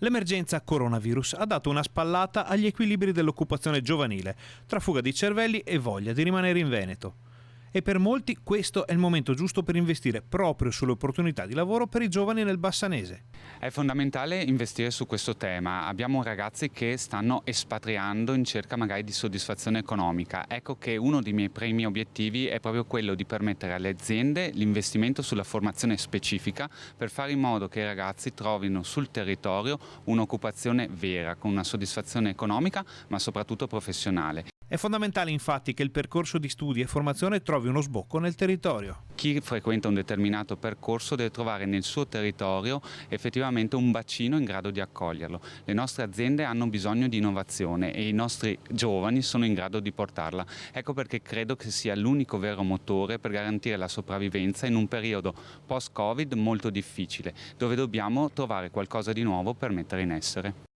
L'emergenza coronavirus ha dato una spallata agli equilibri dell'occupazione giovanile, tra fuga di cervelli e voglia di rimanere in Veneto. E per molti questo è il momento giusto per investire proprio sulle opportunità di lavoro per i giovani nel Bassanese. È fondamentale investire su questo tema. Abbiamo ragazzi che stanno espatriando in cerca magari di soddisfazione economica. Ecco che uno dei miei primi obiettivi è proprio quello di permettere alle aziende l'investimento sulla formazione specifica per fare in modo che i ragazzi trovino sul territorio un'occupazione vera, con una soddisfazione economica ma soprattutto professionale. È fondamentale infatti che il percorso di studi e formazione trovi uno sbocco nel territorio. Chi frequenta un determinato percorso deve trovare nel suo territorio effettivamente un bacino in grado di accoglierlo. Le nostre aziende hanno bisogno di innovazione e i nostri giovani sono in grado di portarla. Ecco perché credo che sia l'unico vero motore per garantire la sopravvivenza in un periodo post-Covid molto difficile, dove dobbiamo trovare qualcosa di nuovo per mettere in essere.